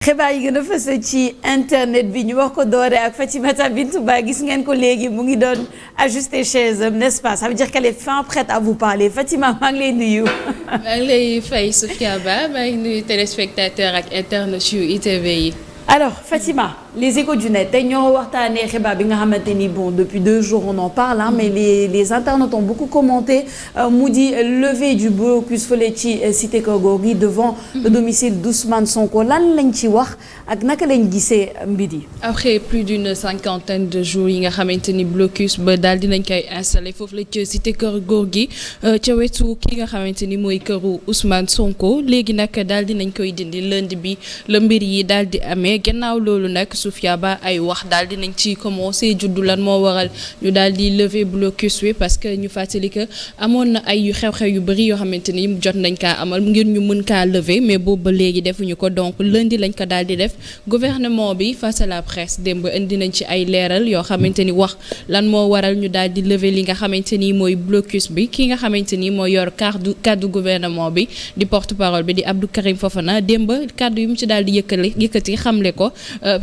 xibaar yi gën a fës ci internet bi ñu wax ko doore ak Fatimata Bintou Ba gis ngeen ko léegi mu ngi doon ajuster chaise am n'est-ce pas ça veut dire qu'elle est fin prête à vous parler Fatima maa ngi lay nuyu. maa ngi lay fay Sofia Ba maa ngi nuyu téléspectateurs ak internautes yu ITV yi. alors Fatima les échos du net tey ñoo waxtaanee xibaar bi nga xamante ni bon depuis 2 jours on en parle hein, mais les internautes ont beaucoup commenté mu di levée du blocus fële ci cité Keur Gorgui devant le domicile d'Ousmane Sonko lan lañ ci wax ak naka lañ gisee mbir yi. après plus d'une 50aine de jours yi nga xamante ni blocus ba daal dinañ koy installé foofu la ci cité Keur Gorgui ca wetu ki nga xamante ni mooy këru Ousmane Sonko léegi nag daal dinañ koy dindi lundi bi la mbir yi daal di amee gannaaw loolu nag Sofia Ba ay wax daal dinañ ci commencé juddu lan moo waral ñu daal di lever blocus wi parce que ñu fàttali que amoon na ay xew-xew yu bëri yoo xamante ni jot nañ kaa amal ngir ñu mën kaa lever mais boobu ba léegi defuñu ko donc lundi lañ ko daal di def gouvernement bi face à la presse démb indi nañ ci ay leeral yoo xamante ni wax lan moo waral ñu daal di lever li nga xamante ni mooy blocus bi ki nga xamante ni mooy yor kaddu gouvernement bi di porte-parole bi di Abdou Karim Fofana démb kaddu yu mu ci daal di yëkkati xamle ko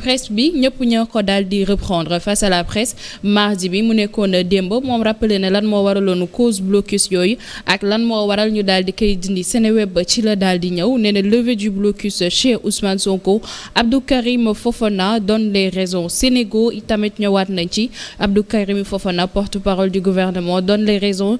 presse bi ñëpp ñoo ko daal di reprendre face à la presse mardi bi mu nekkoon démb moom rappelé ne lan moo waraloon cause blocus yooyu ak lan moo waral ñu daal di koy dindi Seneweb ci la daal di ñëw nee na levée du blocus chez Ousmane Sonko Abdou Karim Fofana donne les raisons Sénégal itamit ñëwaat nañ ci Abdou Karim Fofana porte-parole du gouvernement donne les raisons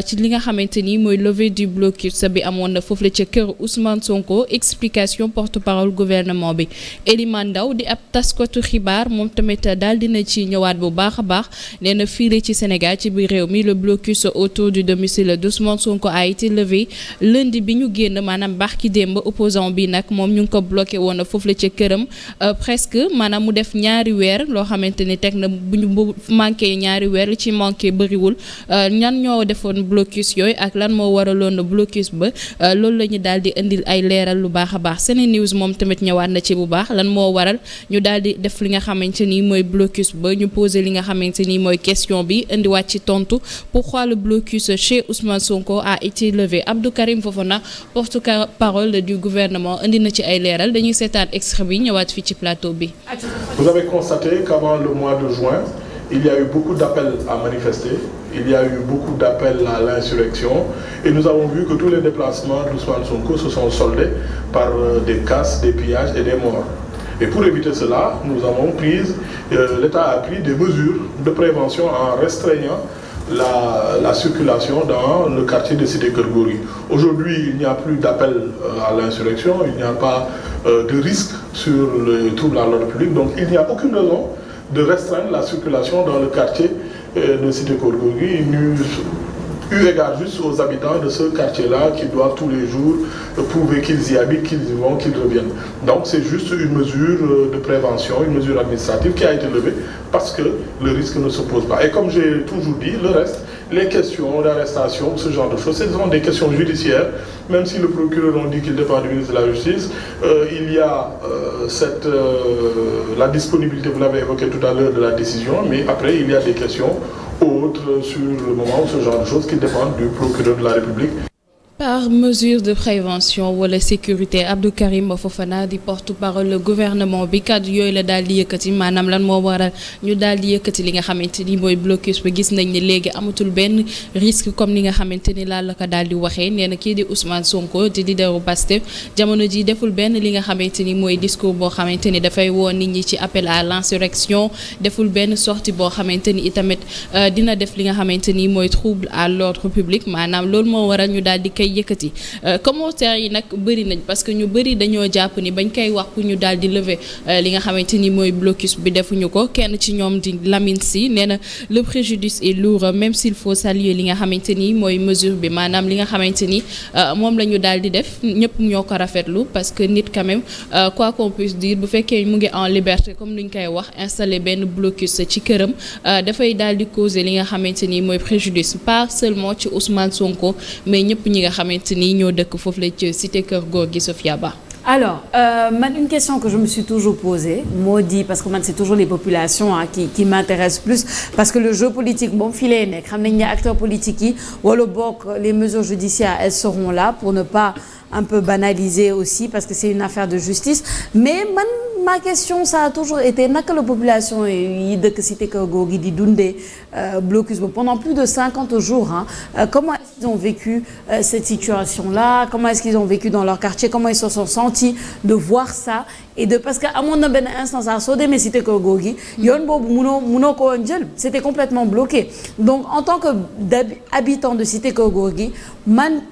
ci li nga xamante ni mooy levée du blocus bi amoon na foofu la ca kër Ousmane Sonko explication porte-parole gouvernement bi Elimane Ndaw di ab taskatu xibaar moom tamit daal dina ci ñëwaat bu baax a baax nee na fii ci Sénégal ci biir réew mi le blocus autour du domicile d'Ousmane Sonko a été levé lundi bi ñu génn maanaam baax ki démb opposant bi nag moom ñu ngi ko bloqué woon foofu la ca këram presque maanaam mu def ñaari weer loo xamante ni teg na bu ñu manqué ñaari weer li ci manqué bëriwul ñan ñoo defoon blocus yooyu ak lan moo waraloon blocus ba loolu la ñu daal di indil ay leeral lu baax a baax Sene News moom tamit ñëwaat na ci bu baax lan moo waral ñu daal di def li nga xamante ni mooy blocus ba ñu posé li nga xamante ni mooy question bi indiwaat ci tontu pourquoi le blocus chez Ousmane Sonko a été levé Abdou Karim Fofana porte-parole du gouvernement indi na ci ay leeral dañuy seetaan extrait bi ñëwaat fii ci plateau bi. Vous avez constaté qu'avant le mois de juin, il y a eu beaucoup d'appels à manifester, il y a eu beaucoup d'appels à l'insurrection et nous avons vu que tous les déplacements d'Ousmane Sonko se sont soldés par des casses, des pillages et des morts. Et pour éviter cela, l'État a pris des mesures de prévention en restreignant la circulation dans le quartier de Cité Keur Gorgui. Aujourd'hui, il n'y a plus d'appel à l'insurrection, il n'y a pas de risque sur le trouble à l'ordre public, donc il n'y a aucune raison de restreindre la circulation dans le quartier de Cité Keur Gorgui. Eu égard juste aux habitants de ce quartier-là qui doivent tous les jours prouver qu'ils y habitent, qu'ils y vont, qu'ils reviennent. Donc c'est juste une mesure de prévention, une mesure administrative qui a été levée parce que le risque ne se pose pas. Et comme j'ai toujours dit, le reste, les questions d'arrestation, ce genre de choses, ce sont des questions judiciaires. Même si le procureur a dit qu'il dépend du ministre de la Justice, il y a la disponibilité, vous l'avez évoqué tout à l'heure, de la décision, mais après il y a des questions autres sur le moment, ce genre de choses qui dépendent du procureur de la République. Par mesure de prévention wala sécurité Abdou Karim Fofana di porte-parole gouvernement bi kaddu yooyu la daal di yëkkati maanaam lan moo waral ñu daal di yëkkati li nga xamante ni mooy blocus ba gis nañ ne léegi amatul benn risque comme ni nga xamante ni la ko daal di waxee nee na kii di Ousmane Sonko di leaderu Pastef jamono ji deful benn li nga xamante ni mooy discours boo xamante ni dafay woo nit ñi ci appel à l'insurrection deful benn sortie boo xamante ni itamit dina def li nga xamante ni mooy trouble à l'ordre public maanaam loolu moo waral ñu daal di yëkkati commentaires yi nag bëri nañ parce que ñu bëri dañoo jàpp ni bañ koy wax pour ñu daal di lever li nga xamante ni mooy blocus bi defuñu ko kenn ci ñoom di Lamine Sy nee na le préjudice est lourd même s'il faut saluer li nga xamante ni mooy mesure bi maanaam li nga xamante ni moom la ñu daal di def ñëpp ñoo ko rafetlu parce que nit quand même quoi qu'on puisse dire bu fekkee mu ngi en liberté comme ni ñu koy wax installer benn blocus ci këram dafay daal di causer li nga xamante ni mooy préjudice pas seulement ci Ousmane Sonko mais ñëpp ñi nga xamante ni ñoo dëkk foofu la ci cité Keur Gorgui Sofia Ba Alors, une question que je me suis toujours posée, Maudit, parce que c'est toujours les populations qui m'intéressent plus, parce que le jeu politique, bon, filet nek, les acteurs politiques, ou les mesures judiciaires, elles seront là pour ne pas un peu banaliser aussi, parce que c'est une affaire de justice. Mais ma question, ça a toujours été, que la population de cité Gogi dit Dundé, blocus pendant plus de 50 jours, comment est-ce qu'ils ont vécu cette situation-là, comment est-ce qu'ils ont vécu dans leur quartier, comment ils se sont sentis de voir ça, et parce qu'à mon instance, à Sodé, mais cité Gogi, c'était complètement bloqué. Donc, en tant qu'habitant de cité Gogi,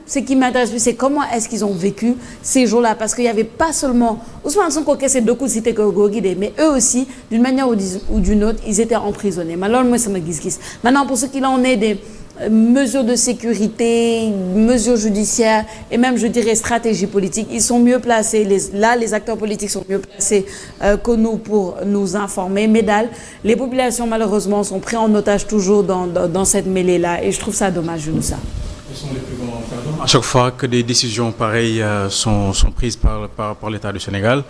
ce qui m'intéresse plus, c'est comment est-ce qu'ils ont vécu ces jours-là, parce qu'il n'y avait pas seulement Ousmane Sonko qui c'est deux coups de cité Gogi, mais eux aussi, d'une manière ou d'une autre, ils étaient emprisonnés. Maintenant, pour ce qu'il en est des mesures de sécurité, mesures judiciaires et même, je dirais, stratégie politique, ils sont mieux placés. Les acteurs politiques sont mieux placés que nous pour nous informer. Mais les populations, malheureusement, sont prises en otage toujours dans cette mêlée-là. Et je trouve ça dommage, Younoussa. Ils sont les plus grands perdants. À chaque fois que des décisions pareilles sont prises par l'État du Sénégal.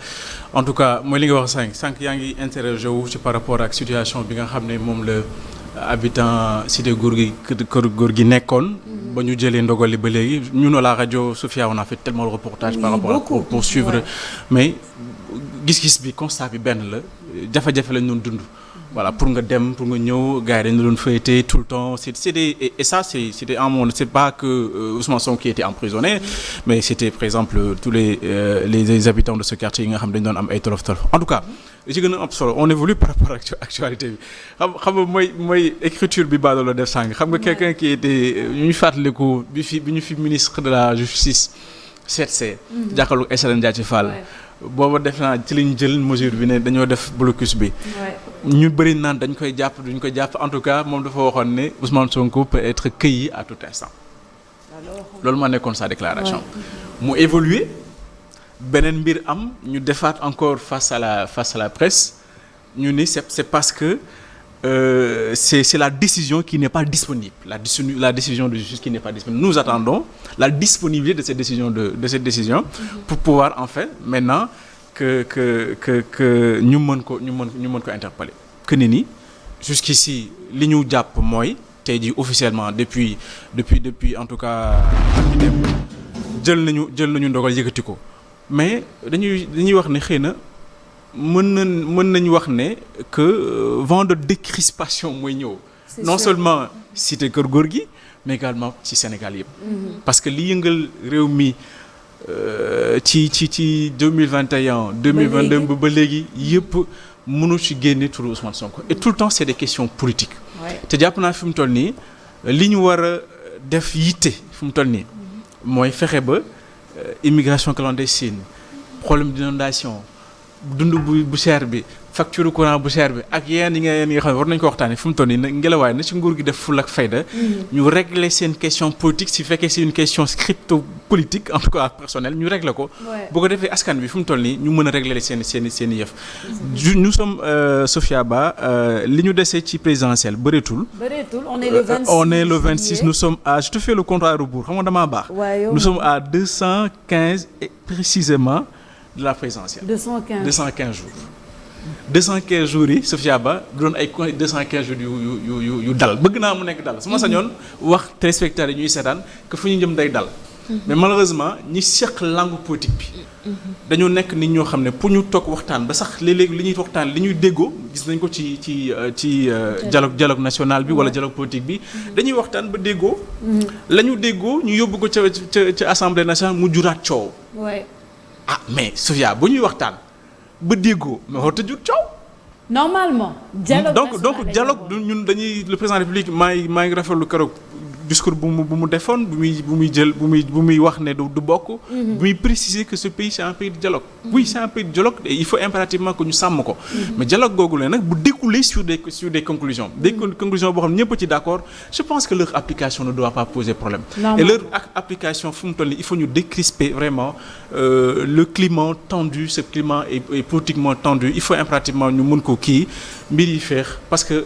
En tout cas, moi, je suis interrogé par rapport à la situation que le habitant cité Gorgui nekkoon ba ñu jëlee ndogal li ba léegi ñun à la radio Sophia on a fait tellement de reportages par rapport pour suivre ouais. Mais gis-gis bi constat bi benn la jafe-jafe lañ doon dund voilà pour nga dem pour nga ñëw gars yi dañu doon feuilleter tout le temps et ça c'était un monde c'est pas que Ousmane Sonko qui était emprisonné mais c'était par exemple tous les habitants de ce quartier yi nga xam dañu doon am ay tolof en tout cas li ci gën a am solo on évolue par rapport ak actualité bi xam nga mooy écriture bi baa la def sànq xam nga quelqu'un qui était ñuy fàttaliku bi ñu fi ministre de la justice seetsee jàkkaarloog Aïssata Ndiaye Fall booba def naa ci liñ jël mesure bi ne dañoo def blocus bi ñu bëri naan dañ koy jàpp duñ koy jàpp en tout cas moom dafa waxoon ne Ousmane Sonko peut être cueilli à tout instant loolu moo nekkoon sa déclaration mu évoluer beneen mbir am ñu defaat encore face à la presse ñu ni c'est parce que c'est la décision qui n'est pas disponible la décision de justice qui n'est pas disponible nous attendons la disponibilité de cette décision pour pouvoir en fait maintenant que ñu mën ko interpeller que ni jusqu'ici li ñu jàpp mooy tey jii officiellement depuis en tout cas jël nañu ndogal yëkkati ko mais dañuy wax ne xëy na mën nañu wax ne que vent de décrispation mooy ñëw non seulement cité Keur Gorgui mais également ci Sénégal yëpp parce que li yëngal réew mi ci 2021 2022 ba léegi yëpp mënu ci génne turu Ousmane Sonko et tout le temps c'est des questions politiques te jàpp naa fi mu toll nii li ñu war a def yitte fi mu toll nii mooy fexe ba immigration clandestine problème d'inondation dund bu cher bi facture courant bu cher bi ak yenn yi nga xam ne war nañu ko waxtaanee fi mu toll nii ngelawaay na ci nguur gi def ful ak fayda ñu régler seen question politique si fekkee c'est une question crypto politique en tout cas personnelle ñu régler ko bu ko defee askan bi fi mu toll nii ñu mën a régler seen yëf nous sommes Sophia Ba li ñu desee ci présidentielle bëreetul on est le 26 nous sommes à je te fais le compte à rebours xam nga damaa baax nous sommes à 215 précisément de la présidentielle 215 jours 215 jours yi Sophia Ba doon ay 215 jours yu dal bëgg naa mu nekk dal su ma sañoon wax téléspectateurs yi ñuy seetaan que fu ñu jëm day dal mais malheureusement ñi seq langue politique bi dañoo nekk nit ñoo xam ne pour ñu toog waxtaan ba sax léeg-léeg li ñuy waxtaan li ñuy déggoo gis nañ ko ci dialogue national bi wala dialogue politique bi dañuy waxtaan ba déggoo la ñu déggoo ñu yóbbu ko ca assemblée nationale mu juraat coow mais Sophia bu ñuy waxtaan ba déggoo mais warut a jur coow. normalement. donc dialogue ñun dañuy le président de la République maa ngi rafetlu keroog discours bu mu defoon bu muy wax ne du bokk. bu muy préciser que ce pays c'est un pays de dialogue. oui c'est un pays de dialogue et il faut impérativement que ñu sàmm ko. mais dialogue googu la nag bu découler sur des conclusions. des conclusions boo xam ne ñëpp ci d'accord je pense que leur application ne doit pas poser problème. et leur application fu mu toll nii il faut ñu décrisper vraiment le climat tendu ce climat est politiquement tendu il faut impérativement ñu mën ko kii mbir yi feex parce que.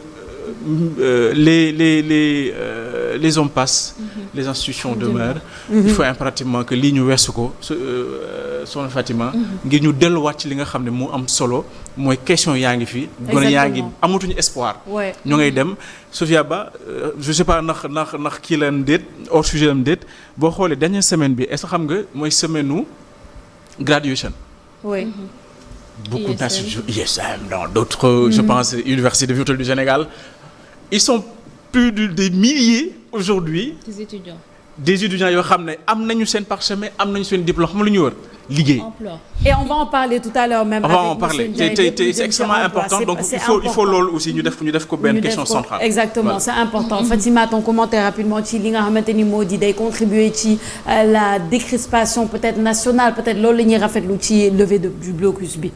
les hommes passent. Les institutions demeurent. Il faut impérativement que lii ñu weesu ko soxna Fatima. ngir ñu delluwaat ci li nga xam ne moo am solo mooy question yaa ngi fi. gone yaa ngi amatuñu espoir. ñu ngay dem Sofia Ba je sais pas ndax kii la déet hors sujet am déet boo xoolee dernière semaine bi est-ce que xam nga mooy semaine nu graduation. oui. beaucoup d'institutions ISM dans d'autres je pense universités virtuelles du Sénégal ils sont plus des milliers aujourd'hui des étudiants yoo xam ne am nañu seen parchemin am nañu seen diplôme xam lu ñu wër liggéey. Et on va en parler tout à l'heure même. On va en parler. C'est extrêmement important. Donc il faut loolu aussi ñu def ko benn question centrale. Exactement, voilà. C'est important. Fatima, ton commentaire rapidement ci li nga xamante ni moo di day contribuer ci la décrispation peut-être nationale peut-être loolu la ñuy rafetlu ci levée du blocus bi.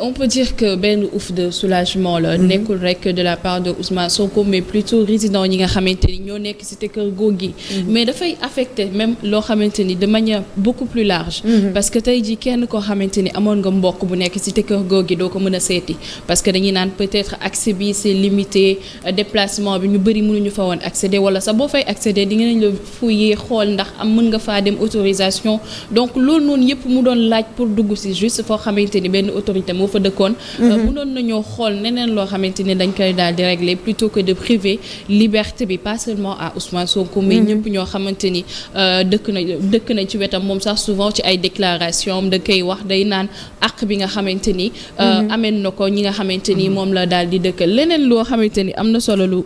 On peut dire que benn ouf de soulagement la. nekkul rek de la part de Ousmane Sonko mais plutôt résidents ñi nga xamante ni ñoo nekk cité Keur Gorgui. Mais dafay affecter même loo xamante ni de manière beaucoup plus large. Parce que tey jii kenn koo xamante ni amoon nga mbokk bu nekk cité Keur Gorgui doo ko mën a seeti parce que dañuy naan peut-être accès bi c'est limité déplacement bi ñu bëri mënuñu fa woon accéder wala sax boo fay accéder di ngeen la fouiller xool ndax am mën nga faa dem autorisation donc loolu noonu yëpp mu doon laaj pour dugg ci juste foo xamante ni benn autorité moo fa dëkkoon. mënoon nañoo xool neneen loo xamante ni dañ koy daal di régler plutôt que de priver liberté bi pas seulement à Ousmane Sonko mais ñëpp ñoo xamante ni dëkk nañ ci wetam moom sax souvent ci ay déclarations da koy wax day naan àq bi nga xamante ni ameen na ko ñi nga xamante ni moom la daal di dëkkal leneen loo xamante ni am na solo lu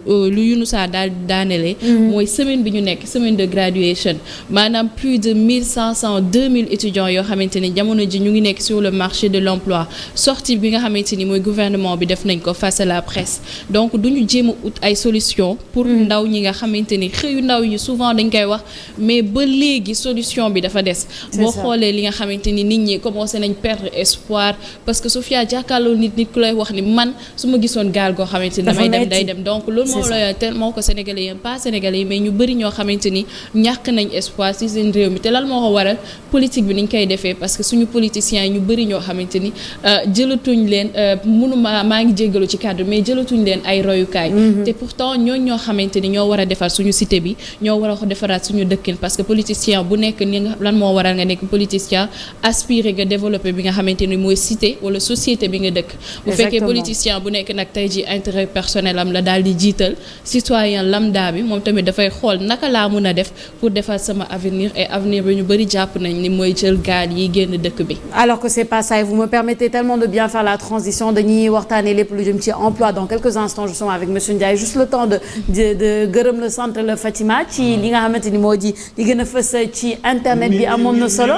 Younoussa daal di daanele mooy semaine bi ñu nekk semaine de graduation maanaam plus de 1500 2000 étudiants yoo xamante ni jamono ji ñu ngi nekk sur le marché de l'emploi sortie bi nga xamante ni mooy gouvernement bi def nañ ko face à la presse donc duñu jéem a ut ay solution pour ndaw ñi nga xamante ni xëyu ndaw yi souvent dañ koy wax mais ba léegi solution bi dafa des boo xoolee li nga xamante ni nit ñi commencé nañ perdre espoir parce que Sofia jàkkaarloo nit ku lay wax ni man su ma gisoon gaal goo xamante ni damay dem day dem donc loolu moo la tellement que sénégalais yi pas sénégalais yi mais ñu bëri ñoo xamante ni ñàkk nañ espoir ci seen réew mi te lan moo ko waral politique bi niñ koy defee parce que suñu politiciens yi ñu bëri ñoo xamante ni jëlatuñ leen maa ngi jéggalu ci cadre mais jëlatuñ leen ay royukaay te pourtant ñoo xamante ni ñoo war a defar suñu cité bi ñoo war a defaraat suñu dëkkin parce que politicien bu nekk ni nga lan moo waral nga nekk politicien aspirer nga développer bi nga xamante ni mooy cité wala société bi nga dëkk bu fekkee politicien bu nekk nag tey ji intérêt personnel am la daal di jiital citoyen lambda bi moom tamit dafay xool naka laa mën a def pour defar sama avenir et avenir bi ñu bëri jàpp nañ ni mooy jël gaal yi génn dëkk bi alors que c'est pas ça et vous me permettez tellement de bien faire la transition dañuy waxtaanee lépp lu jëm ci emploi dans quelques instants je suis avec monsieur Ndiaye juste le temps de gërëm le centre la Fatima ci li nga xamante ni moo di li gën a fës ci internet bi amoon na solo